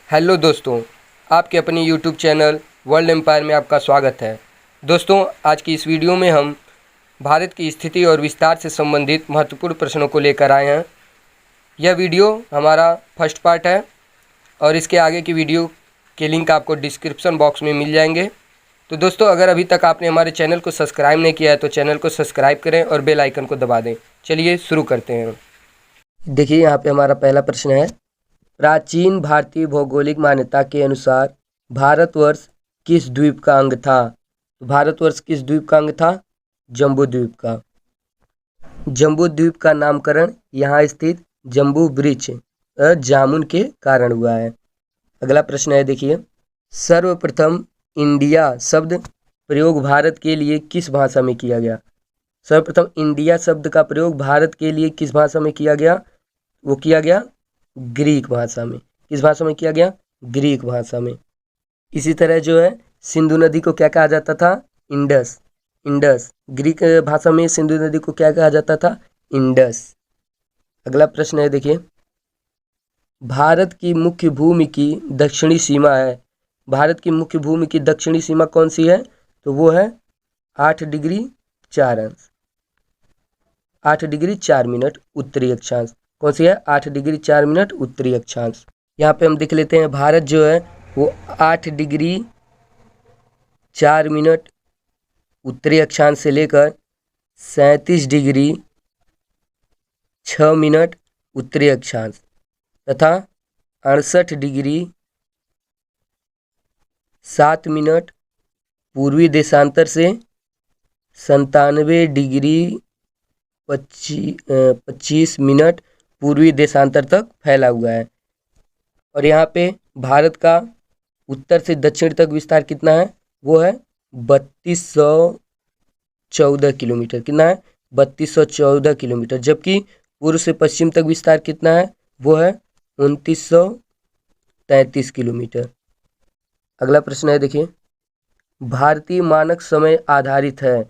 Hello दोस्तों, आपके अपने यूट्यूब चैनल वर्ल्ड एम्पायर में आपका स्वागत है। दोस्तों, आज की इस वीडियो में हम भारत की स्थिति और विस्तार से संबंधित महत्वपूर्ण प्रश्नों को लेकर आए हैं। यह वीडियो हमारा फर्स्ट पार्ट है और इसके आगे की वीडियो के लिंक आपको डिस्क्रिप्शन बॉक्स में मिल जाएंगे। तो दोस्तों, अगर अभी तक आपने हमारे चैनल को सब्सक्राइब नहीं किया है तो चैनल को सब्सक्राइब करें और बेल आइकन को दबा दें। चलिए शुरू करते हैं। देखिए, यहाँ पे हमारा पहला प्रश्न है, प्राचीन भारतीय भौगोलिक मान्यता के अनुसार भारतवर्ष किस द्वीप का अंग था? तो भारतवर्ष किस द्वीप का अंग था? जम्बू द्वीप का। जम्बू द्वीप का नामकरण यहाँ स्थित जम्बू वृक्ष जामुन के कारण हुआ है। अगला प्रश्न है, देखिए, सर्वप्रथम इंडिया शब्द प्रयोग भारत के लिए किस भाषा में किया गया? सर्वप्रथम इंडिया शब्द का प्रयोग भारत के लिए किस भाषा में किया गया? वो किया गया ग्रीक भाषा में। किस भाषा में किया गया? ग्रीक भाषा में। इसी तरह जो है, सिंधु नदी को क्या कहा जाता था? इंडस। इंडस ग्रीक भाषा में सिंधु नदी को क्या कहा जाता था? इंडस। अगला प्रश्न है, देखिए, भारत की मुख्य भूमि की दक्षिणी सीमा है। भारत की मुख्य भूमि की दक्षिणी सीमा कौन सी है? तो वो है 8 डिग्री 4 अंश, 8 डिग्री 4 मिनट उत्तरी अक्षांश। कौन सी है? 8 डिग्री 4 मिनट उत्तरी अक्षांश। यहाँ पे हम देख लेते हैं, भारत जो है वो 8 डिग्री 4 मिनट उत्तरी अक्षांश से लेकर 37 डिग्री 6 मिनट उत्तरी अक्षांश तथा 68 डिग्री 7 मिनट पूर्वी देशांतर से 97 डिग्री 25 मिनट पूर्वी देशांतर तक फैला हुआ है। और यहाँ पे भारत का उत्तर से दक्षिण तक विस्तार कितना है? वो है 3214 किलोमीटर। कितना है? 3214 किलोमीटर। जबकि पूर्व से पश्चिम तक विस्तार कितना है? वो है 2933 किलोमीटर। अगला प्रश्न है, देखिए, भारतीय मानक समय आधारित है।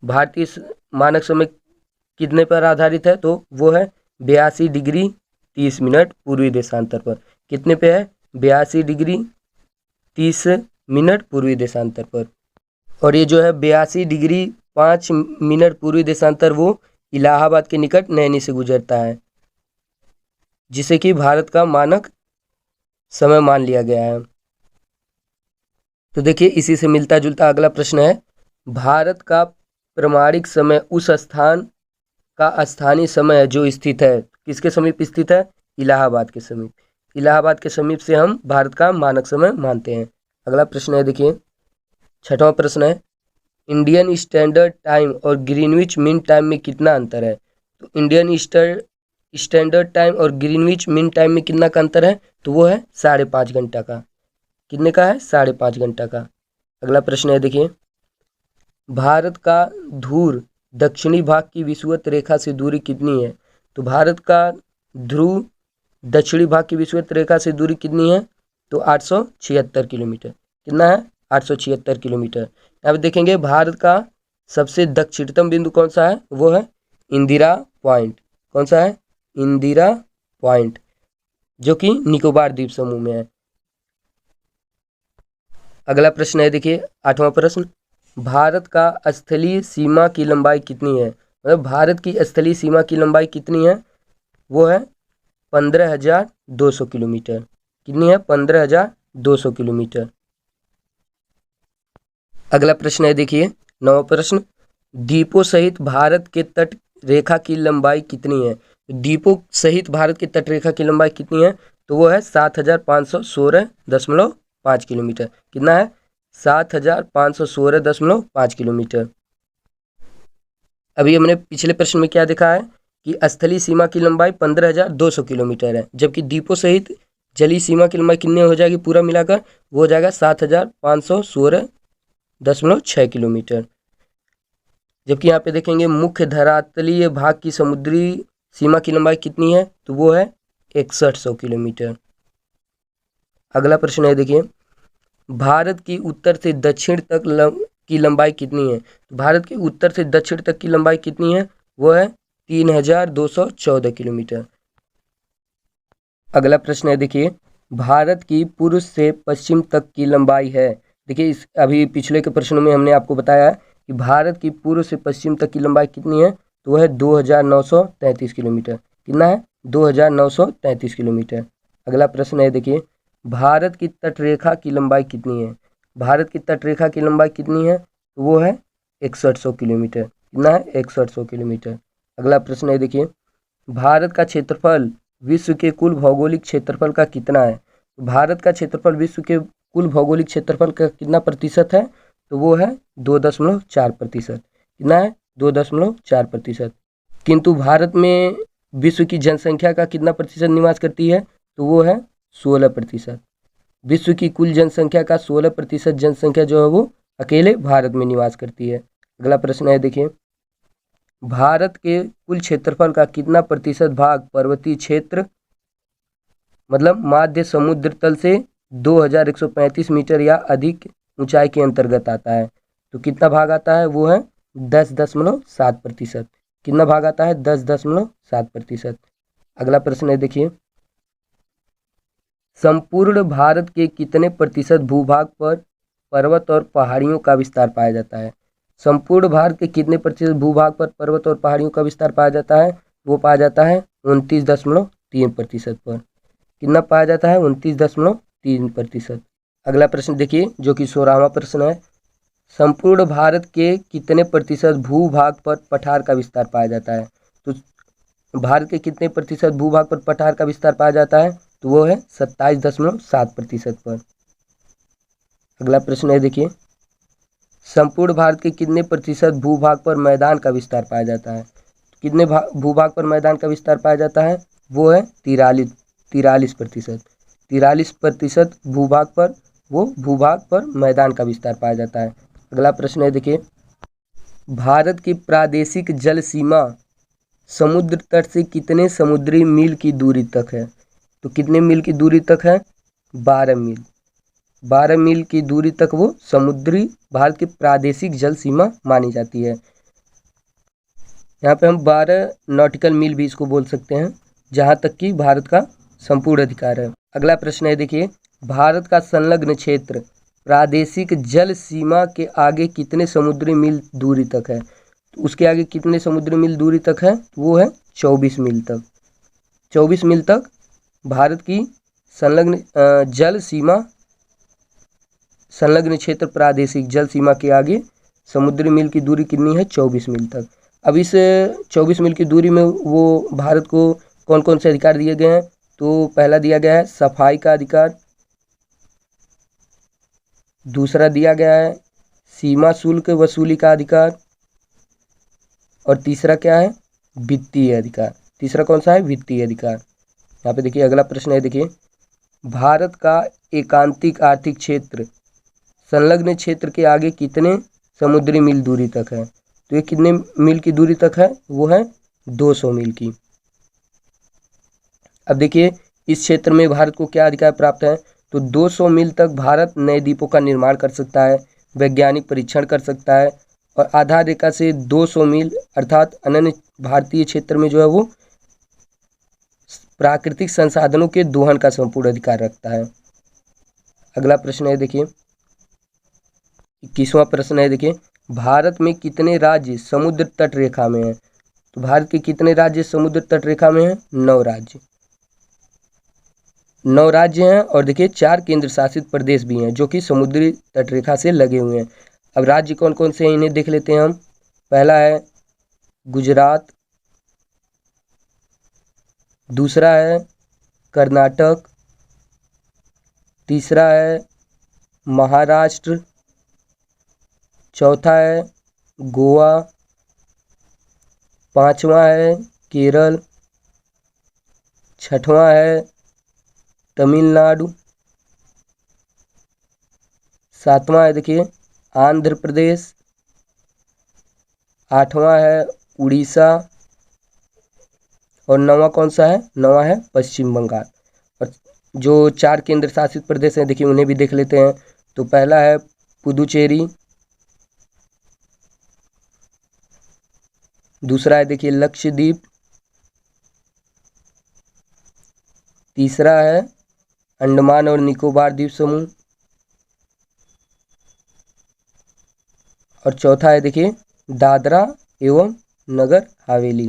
भारतीय मानक समय कितने पर आधारित है? तो वो है 82 डिग्री 30 मिनट पूर्वी देशांतर पर। कितने पे है? 82 डिग्री 30 मिनट पूर्वी देशांतर पर। और ये जो है 82 डिग्री 5 मिनट पूर्वी देशांतर वो इलाहाबाद के निकट नैनी से गुजरता है, जिसे कि भारत का मानक समय मान लिया गया है। तो देखिए, इसी से मिलता जुलता अगला प्रश्न है, भारत का प्रमाणिक समय उस स्थान का स्थानीय समय है जो स्थित है। किसके समीप स्थित है? इलाहाबाद के समीप। इलाहाबाद के समीप से हम भारत का मानक समय मानते हैं। अगला प्रश्न है, देखिए, छठवां प्रश्न है, इंडियन स्टैंडर्ड टाइम और ग्रीनविच मीन टाइम में कितना अंतर है? तो इंडियन स्टैंडर्ड टाइम और ग्रीनविच मीन टाइम में कितना का अंतर है? तो वो है 5.5 घंटा का। कितने का है? 5.5 घंटा का। अगला प्रश्न है, देखिए, भारत का ध्रुव दक्षिणी भाग की विषुवत रेखा से दूरी कितनी है? तो भारत का ध्रुव दक्षिणी भाग की विषुवत रेखा से दूरी कितनी है? तो 876 किलोमीटर। कितना है? 876 किलोमीटर। यहाँ पे देखेंगे, भारत का सबसे दक्षिणतम बिंदु कौन सा है? वो है इंदिरा पॉइंट। कौन सा है? इंदिरा पॉइंट, जो कि निकोबार द्वीप समूह में है। अगला प्रश्न है, देखिए, आठवां प्रश्न, भारत का स्थलीय सीमा की लंबाई कितनी है? मतलब भारत की स्थलीय सीमा की लंबाई कितनी है? वो है 15,200 किलोमीटर। कितनी है? 15,200 किलोमीटर। अगला प्रश्न है, देखिए, नौवां प्रश्न, द्वीपों सहित भारत के तट रेखा की लंबाई कितनी है? द्वीपों सहित भारत की तट रेखा की लंबाई कितनी है? तो वो है 7,516.5 किलोमीटर। कितना है? 7,516.5 किलोमीटर। अभी हमने पिछले प्रश्न में क्या देखा है कि स्थलीय सीमा की लंबाई 15,200 किलोमीटर है, जबकि द्वीपों सहित जलीय सीमा की लंबाई कितनी हो जाएगी पूरा मिलाकर? वो हो जाएगा 7,516.6 किलोमीटर। जबकि यहाँ पे देखेंगे, मुख्य धरातलीय भाग की समुद्री सीमा की लंबाई कितनी है? तो वो है 6100 किलोमीटर। अगला प्रश्न है, देखिए, भारत की उत्तर से दक्षिण तक की लंबाई कितनी है? तो भारत की उत्तर से दक्षिण तक की लंबाई कितनी है? वो है 3,214 किलोमीटर। अगला प्रश्न है, देखिए, भारत की पूर्व से पश्चिम तक की लंबाई है। देखिए इस अभी पिछले के प्रश्नों में हमने आपको बताया कि भारत की पूर्व से पश्चिम तक की लंबाई कितनी है, तो वह है 2933 किलोमीटर। कितना है? 2933 किलोमीटर। अगला प्रश्न है, देखिए भारत की तटरेखा की लंबाई कितनी है? भारत की तटरेखा की लंबाई कितनी है? तो वो है 6100 किलोमीटर। कितना है? 6100 किलोमीटर। अगला प्रश्न है, देखिए भारत का क्षेत्रफल विश्व के कुल भौगोलिक क्षेत्रफल का कितना है? भारत का क्षेत्रफल विश्व के कुल भौगोलिक क्षेत्रफल का कितना प्रतिशत है? तो वो है 2.4%। कितना है? 2.4%। किंतु भारत में विश्व की जनसंख्या का कितना प्रतिशत निवास करती है? तो वो है 16%। विश्व की कुल जनसंख्या का 16% जनसंख्या जो है वो अकेले भारत में निवास करती है। अगला प्रश्न है, देखिए भारत के कुल क्षेत्रफल का कितना प्रतिशत भाग पर्वतीय क्षेत्र मतलब माध्य समुद्र तल से 2135 मीटर या अधिक ऊंचाई के अंतर्गत आता है? तो कितना भाग आता है? वो है 10.7%। कितना भाग आता है? 10.7%। अगला प्रश्न है, देखिए संपूर्ण भारत के कितने प्रतिशत भूभाग पर पर्वत और पहाड़ियों का विस्तार पाया जाता है? संपूर्ण भारत के कितने प्रतिशत भूभाग पर पर्वत और पहाड़ियों का विस्तार पाया जाता है? वो पाया जाता है 29.3% पर। कितना पाया जाता है? 29.3%। अगला प्रश्न देखिए जो कि 16वां प्रश्न है, संपूर्ण भारत के कितने प्रतिशत भूभाग पर पठार का विस्तार पाया जाता है? तो भारत के कितने प्रतिशत भूभाग पर पठार का विस्तार पाया जाता है? तो वो है 27.7% पर। अगला प्रश्न है, देखिए संपूर्ण भारत के कितने प्रतिशत भूभाग पर मैदान का विस्तार पाया जाता है? कितने भूभाग पर मैदान का विस्तार पाया जाता है? वो है 43%। 43% भूभाग पर भूभाग पर मैदान का विस्तार पाया जाता है। अगला प्रश्न है, देखिए भारत की प्रादेशिक जल सीमा समुद्र तट से कितने समुद्री मील की दूरी तक है? तो कितने मील की दूरी तक है? 12 मील। 12 मील की दूरी तक वो समुद्री भारत की प्रादेशिक जल सीमा मानी जाती है। यहाँ पे हम 12 नॉटिकल मील भी इसको बोल सकते हैं, जहाँ तक कि भारत का संपूर्ण अधिकार है। अगला प्रश्न है, देखिए भारत का संलग्न क्षेत्र प्रादेशिक जल सीमा के आगे कितने समुद्री मील दूरी तक है? तो उसके आगे कितने समुद्री मील दूरी तक है? वो है 24 मील तक। 24 मील तक भारत की संलग्न जल सीमा संलग्न क्षेत्र प्रादेशिक जल सीमा के आगे समुद्री मील की दूरी कितनी है? 24 मील तक। अब इस 24 मील की दूरी में वो भारत को कौन कौन से अधिकार दिए गए हैं? तो पहला दिया गया है सफाई का अधिकार, दूसरा दिया गया है सीमा शुल्क वसूली का अधिकार, और तीसरा क्या है? वित्तीय अधिकार। तीसरा कौन सा है? वित्तीय अधिकार। यहाँ पे देखिए अगला प्रश्न है, देखिए भारत का एकांतिक आर्थिक क्षेत्र संलग्न क्षेत्र के आगे कितने समुद्री मील दूरी तक है? तो ये कितने मील की दूरी तक है? वो है 200 मील की। अब देखिए इस क्षेत्र में भारत को क्या अधिकार प्राप्त है? तो 200 मील तक भारत नए द्वीपों का निर्माण कर सकता है, वैज्ञानिक परीक्षण कर सकता है, और आधार रेखा से 200 मील अर्थात अनन्य भारतीय क्षेत्र में जो है वो प्राकृतिक संसाधनों के दोहन का संपूर्ण अधिकार रखता है। अगला प्रश्न है, देखिए 21वां प्रश्न है, देखिए भारत में कितने राज्य समुद्र तट रेखा में है? तो भारत के कितने राज्य समुद्र तट रेखा में है? 9 राज्य। 9 राज्य हैं, और देखिए 4 केंद्र शासित प्रदेश भी हैं जो कि समुद्री तट रेखा से लगे हुए हैं। अब राज्य कौन कौन से हैं इन्हें देख लेते हैं हम। पहला है गुजरात, दूसरा है कर्नाटक, तीसरा है महाराष्ट्र, चौथा है गोवा, पांचवा है केरल, छठवां है तमिलनाडु, सातवां है देखिए आंध्र प्रदेश, आठवां है उड़ीसा, और नौवां कौन सा है? नौवां है पश्चिम बंगाल। और जो 4 केंद्र शासित प्रदेश हैं देखिए उन्हें भी देख लेते हैं। तो पहला है पुदुचेरी, दूसरा है देखिए लक्षद्वीप, तीसरा है अंडमान और निकोबार द्वीप समूह, और चौथा है देखिए दादरा एवं नगर हवेली।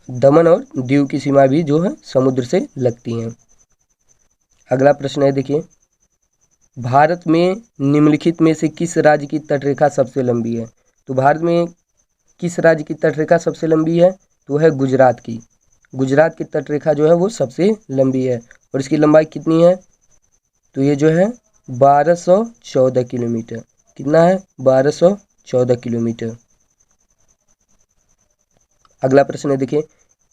दमन और दीव की सीमा भी जो है समुद्र से लगती हैं। अगला प्रश्न है देखिए, भारत में निम्नलिखित में से किस राज्य की तटरेखा सबसे लंबी है? तो भारत में किस राज्य की तटरेखा सबसे लंबी है? तो है गुजरात की। गुजरात की तटरेखा जो है वो सबसे लंबी है, और इसकी लंबाई कितनी है? तो ये जो है 1214 किलोमीटर। कितना है? 1214 किलोमीटर। अगला प्रश्न है देखिए,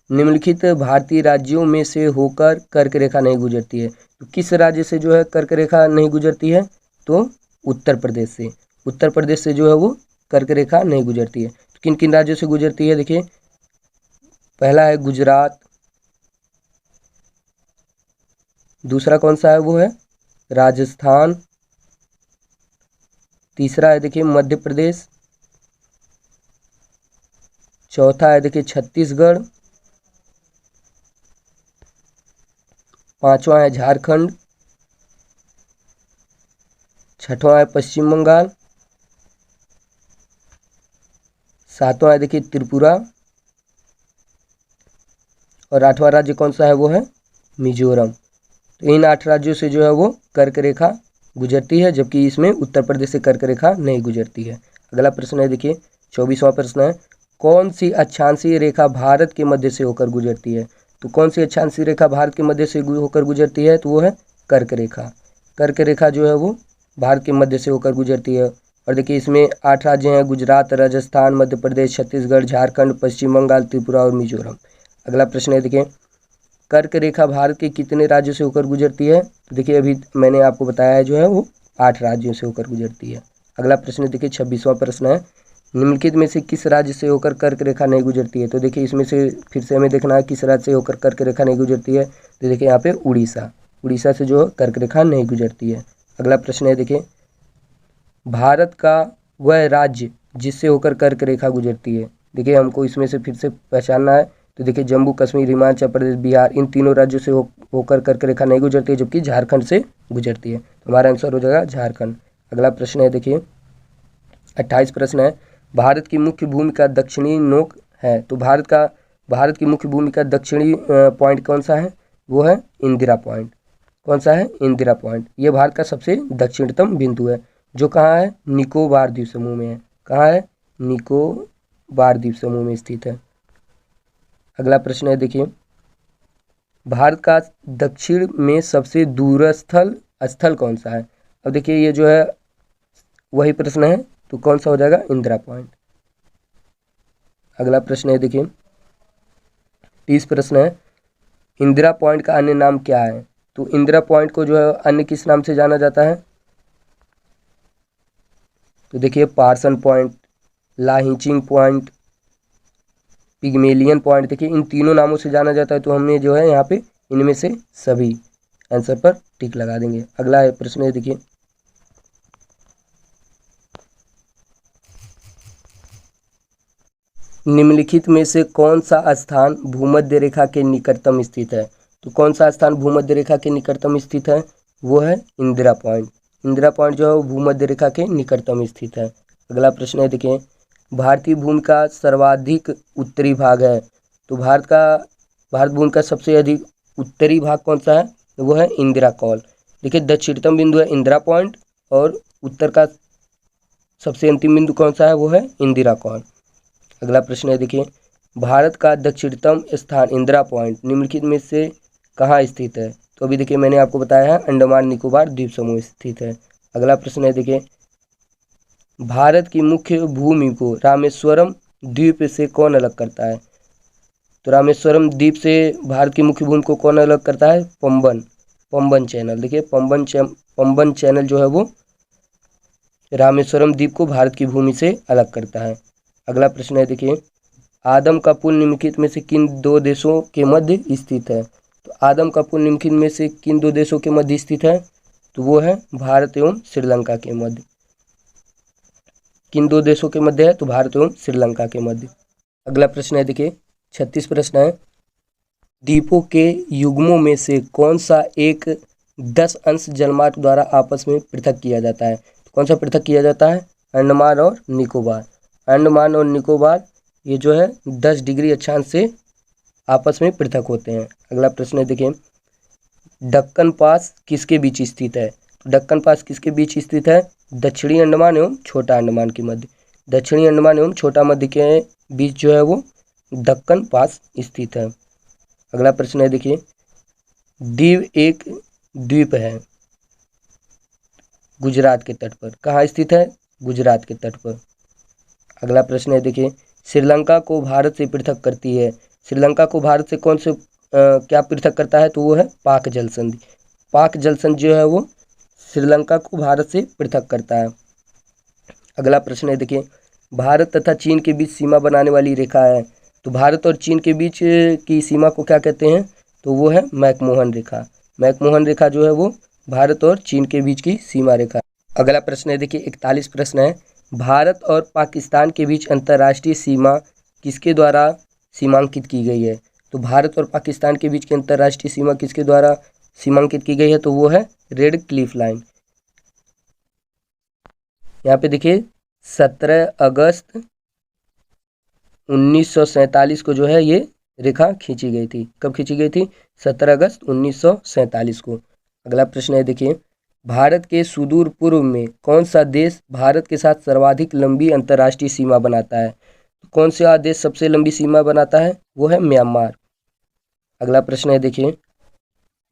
निम्नलिखित भारतीय राज्यों में से होकर कर्क रेखा नहीं गुजरती है? तो किस राज्य से जो है कर्क रेखा नहीं गुजरती है? तो उत्तर प्रदेश से। उत्तर प्रदेश से जो है वो कर्क रेखा नहीं गुजरती है। तो किन किन राज्यों से गुजरती है? देखिए, पहला है गुजरात, दूसरा कौन सा है? वो है राजस्थान, तीसरा है देखिए मध्य प्रदेश, चौथा है देखिए छत्तीसगढ़, पांचवा है झारखंड, छठवां है पश्चिम बंगाल, सातवां है देखिए त्रिपुरा, और आठवां राज्य कौन सा है? वो है मिजोरम। तो इन 8 राज्यों से जो है वो कर्क रेखा गुजरती है, जबकि इसमें उत्तर प्रदेश से कर्क रेखा नहीं गुजरती है। अगला प्रश्न है देखिए 24वां प्रश्न है, कौन सी अक्षांशीय रेखा भारत के मध्य से होकर गुजरती है? तो कौन सी अक्षांशीय रेखा भारत के मध्य से होकर गुजरती है? तो वो है कर्क रेखा। कर्क रेखा जो है वो भारत के मध्य से होकर गुजरती है। और देखिए इसमें 8 राज्य हैं, गुजरात, राजस्थान, मध्य प्रदेश, छत्तीसगढ़, झारखंड, पश्चिम बंगाल, त्रिपुरा और मिजोरम। अगला प्रश्न है देखिए, कर्क रेखा भारत के कितने राज्यों से होकर गुजरती है? तो देखिए अभी मैंने आपको बताया है जो है वो 8 राज्यों से होकर गुजरती है। अगला प्रश्न देखिए 26वां प्रश्न है, निम्नलिखित में से किस राज्य से होकर कर्क रेखा नहीं गुजरती है? तो देखिए इसमें से फिर से हमें देखना है किस राज्य से होकर कर्क रेखा नहीं गुजरती है। तो देखिए यहाँ पे उड़ीसा, उड़ीसा से जो कर्क रेखा नहीं गुजरती है। अगला प्रश्न है देखिए, भारत का वह राज्य जिससे होकर कर्क रेखा गुजरती है। देखिए हमको इसमें से फिर से पहचानना है। तो देखिए जम्मू कश्मीर, हिमाचल प्रदेश, बिहार, इन तीनों राज्यों से होकर कर्क रेखा नहीं गुजरती है, जबकि झारखंड से गुजरती है। तो हमारा आंसर हो जाएगा झारखंड। अगला प्रश्न है देखिए 28 प्रश्न है, भारत की मुख्य भूमि का दक्षिणी नोक है। तो भारत की मुख्य भूमि का दक्षिणी पॉइंट कौन सा है? वो है इंदिरा पॉइंट। कौन सा है? इंदिरा पॉइंट। ये भारत का सबसे दक्षिणतम बिंदु है, जो कहाँ है? निकोबार द्वीप समूह में है। कहाँ है? निकोबार द्वीप समूह में स्थित है। अगला प्रश्न है देखिए, भारत का दक्षिण में सबसे दूरस्थ स्थल कौन सा है? अब देखिए ये जो है वही प्रश्न है, तो कौन सा हो जाएगा? इंदिरा पॉइंट। अगला प्रश्न है देखिए 30 प्रश्न है, इंदिरा पॉइंट का अन्य नाम क्या है? तो इंदिरा पॉइंट को जो है अन्य किस नाम से जाना जाता है? तो देखिए पार्सन पॉइंट, लाहिचिंग पॉइंट, पिग्मेलियन पॉइंट, देखिए इन तीनों नामों से जाना जाता है। तो हमने जो है यहाँ पे इनमें से सभी आंसर पर टिक लगा देंगे। अगला प्रश्न है देखिए, निम्नलिखित में से कौन सा स्थान भूमध्य रेखा के निकटतम स्थित है? तो कौन सा स्थान भूमध्य रेखा के निकटतम स्थित है? वो है इंदिरा पॉइंट। इंदिरा पॉइंट जो है वो भूमध्य रेखा के निकटतम स्थित है। अगला प्रश्न है देखिए, भारतीय भूमि का सर्वाधिक उत्तरी भाग है। तो भारत भूमि का सबसे अधिक उत्तरी भाग कौन सा है? वो है इंदिरा कॉल। देखिए दक्षिणतम बिंदु है इंदिरा पॉइंट, और उत्तर का सबसे अंतिम बिंदु कौन सा है? वो है इंदिरा कॉल। अगला प्रश्न है देखिए, भारत का दक्षिणतम स्थान इंदिरा पॉइंट निम्नलिखित में से कहाँ स्थित है? तो अभी देखिए मैंने आपको बताया है अंडमान निकोबार द्वीप समूह स्थित है। अगला प्रश्न है देखिए, भारत की मुख्य भूमि को रामेश्वरम द्वीप से कौन अलग करता है? तो रामेश्वरम द्वीप से भारत की मुख्य भूमि को कौन अलग करता है? पंबन चैनल। देखिए पंबन चैनल जो है वो रामेश्वरम द्वीप को भारत की भूमि से अलग करता है। अगला प्रश्न है देखिए, आदम का पुल निम्नलिखित में से किन 2 देशों के मध्य स्थित है? तो आदम का पुल निम्नलिखित में से किन 2 देशों के मध्य स्थित है? तो वो है भारत एवं श्रीलंका के मध्य। किन 2 देशों के मध्य है? तो भारत एवं श्रीलंका के मध्य। अगला प्रश्न है देखिए 36 प्रश्न है, द्वीपों के युग्मों में से कौन सा एक 10 अंश जलमार्ग द्वारा आपस में पृथक किया जाता है? तो कौन सा पृथक किया जाता है? अंडमान और निकोबार। अंडमान और निकोबार ये जो है 10 डिग्री अक्षांश से आपस में पृथक होते हैं। अगला प्रश्न है, देखिए दक्कन पास किसके बीच स्थित है? दक्कन पास किसके बीच स्थित है? दक्षिणी अंडमान एवं छोटा अंडमान के मध्य। दक्षिणी अंडमान एवं छोटा मध्य के बीच जो है वो दक्कन पास स्थित है। अगला प्रश्न है, देखिए दीव एक द्वीप है गुजरात के तट पर। कहाँ स्थित है? गुजरात के तट पर। अगला प्रश्न है, देखिए श्रीलंका को भारत से पृथक करती है। श्रीलंका को भारत से कौन से क्या पृथक करता है? तो वो है पाक जल संधि। पाक जल संधि जो है वो श्रीलंका को भारत से पृथक करता है। अगला प्रश्न है, देखिए भारत तथा चीन के बीच सीमा बनाने वाली रेखा है। तो भारत और चीन के बीच की सीमा को क्या कहते हैं? तो वो है मैकमोहन रेखा। मैकमोहन रेखा जो है वो भारत और चीन के बीच की सीमा रेखा। अगला प्रश्न है, देखिए 41 प्रश्न है, भारत और पाकिस्तान के बीच अंतर्राष्ट्रीय सीमा किसके द्वारा सीमांकित की गई है? तो भारत और पाकिस्तान के बीच की अंतर्राष्ट्रीय सीमा किसके द्वारा सीमांकित की गई है? तो वो है रेड क्लिफ लाइन। यहाँ पे देखिए 17 अगस्त 1947 को जो है ये रेखा खींची गई थी। कब खींची गई थी? 17 अगस्त 1947 को। अगला प्रश्न है, देखिए भारत के सुदूर पूर्व में कौन सा देश भारत के साथ सर्वाधिक लंबी अंतर्राष्ट्रीय सीमा बनाता है? कौन सा देश सबसे लंबी सीमा बनाता है? वो है म्यांमार। अगला प्रश्न है, देखिए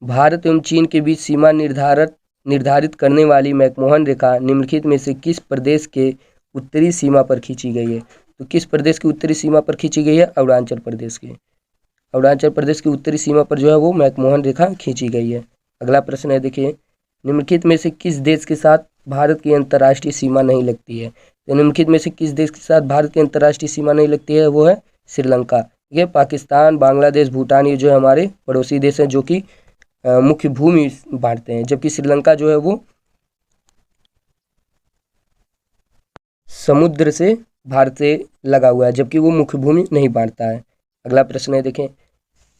भारत एवं चीन के बीच सीमा निर्धारित करने वाली मैकमोहन रेखा निम्नलिखित में से किस प्रदेश के उत्तरी सीमा पर खींची गई है? तो किस प्रदेश की उत्तरी सीमा पर खींची गई है? अरुणाचल प्रदेश की। अरुणाचल प्रदेश की उत्तरी सीमा पर जो है वो मैकमोहन रेखा खींची गई है। अगला प्रश्न है, देखिए निम्नलिखित में से किस देश के साथ भारत की अंतर्राष्ट्रीय सीमा नहीं लगती है? तो निम्नलिखित में से किस देश के साथ भारत की अंतर्राष्ट्रीय सीमा नहीं लगती है? वो है श्रीलंका। ये पाकिस्तान, बांग्लादेश, भूटान ये जो है हमारे पड़ोसी देश हैं जो कि मुख्य भूमि बांटते हैं, जबकि श्रीलंका जो है वो समुद्र से भारत से लगा हुआ है, जबकि वो मुख्य भूमि नहीं बांटता है। अगला प्रश्न है, देखें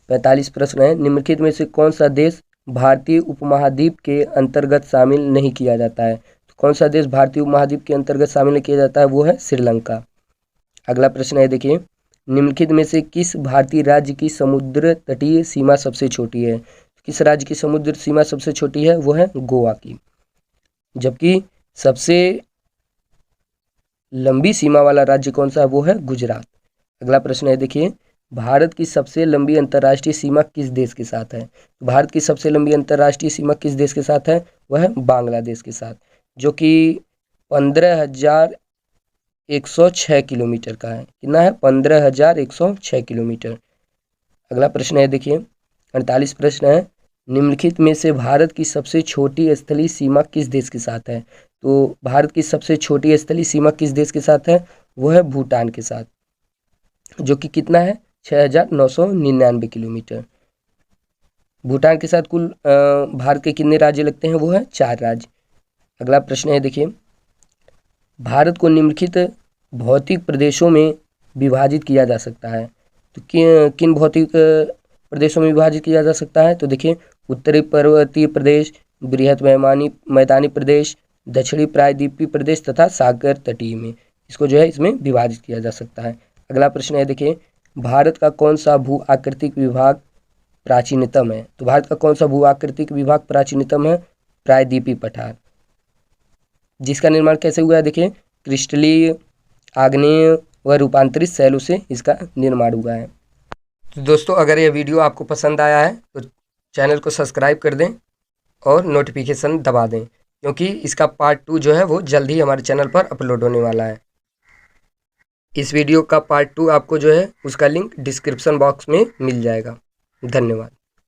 45 प्रश्न है, निम्नलिखित में से कौन सा देश भारतीय उपमहाद्वीप के अंतर्गत शामिल नहीं किया जाता है? तो कौन सा देश भारतीय उपमहाद्वीप के अंतर्गत शामिल नहीं किया जाता है? वो है श्रीलंका। अगला प्रश्न है, देखिए निम्नलिखित में से किस भारतीय राज्य की समुद्र तटीय सीमा सबसे छोटी है? किस राज्य की समुद्र सीमा सबसे छोटी है? वो है गोवा की। जबकि सबसे लंबी सीमा वाला राज्य कौन सा है? वो है गुजरात। अगला प्रश्न है, देखिए भारत की सबसे लंबी अंतर्राष्ट्रीय सीमा किस देश के साथ है? भारत की सबसे लंबी अंतर्राष्ट्रीय सीमा किस देश के साथ है? वह है बांग्लादेश के साथ, जो कि 15,106 किलोमीटर का है। कितना है? 15,106 किलोमीटर। अगला प्रश्न है, देखिए 48 प्रश्न है, निम्नलिखित में से भारत की सबसे छोटी स्थलीय सीमा किस देश के साथ है? तो भारत की सबसे छोटी स्थलीय सीमा किस देश के साथ है? वो है भूटान के साथ, जो कि कितना है? 6,999 किलोमीटर। भूटान के साथ कुल भारत के कितने राज्य लगते हैं? वो है 4 राज्य। अगला प्रश्न है, देखिए भारत को निम्नलिखित भौतिक प्रदेशों में विभाजित किया जा सकता है। तो किन भौतिक प्रदेशों में विभाजित किया जा सकता है? तो देखिए उत्तरी पर्वतीय प्रदेश, बृहत मैदानी प्रदेश, दक्षिणी प्रायद्वीपीय प्रदेश तथा सागर तटीय में इसको जो है इसमें विभाजित किया जा सकता है। अगला प्रश्न है, देखिए भारत का कौन सा भू आकृतिक विभाग प्राचीनतम है? तो भारत का कौन सा भू आकृतिक विभाग प्राचीनतम है? प्रायद्वीपीय पठार, जिसका निर्माण कैसे हुआ है? देखिए क्रिस्टलीय, आग्नेय व रूपांतरित शैलों से इसका निर्माण हुआ है। तो दोस्तों अगर यह वीडियो आपको पसंद आया है तो चैनल को सब्सक्राइब कर दें और नोटिफिकेशन दबा दें, क्योंकि इसका पार्ट 2 जो है वो जल्द ही हमारे चैनल पर अपलोड होने वाला है। इस वीडियो का पार्ट 2 आपको जो है उसका लिंक डिस्क्रिप्शन बॉक्स में मिल जाएगा। धन्यवाद।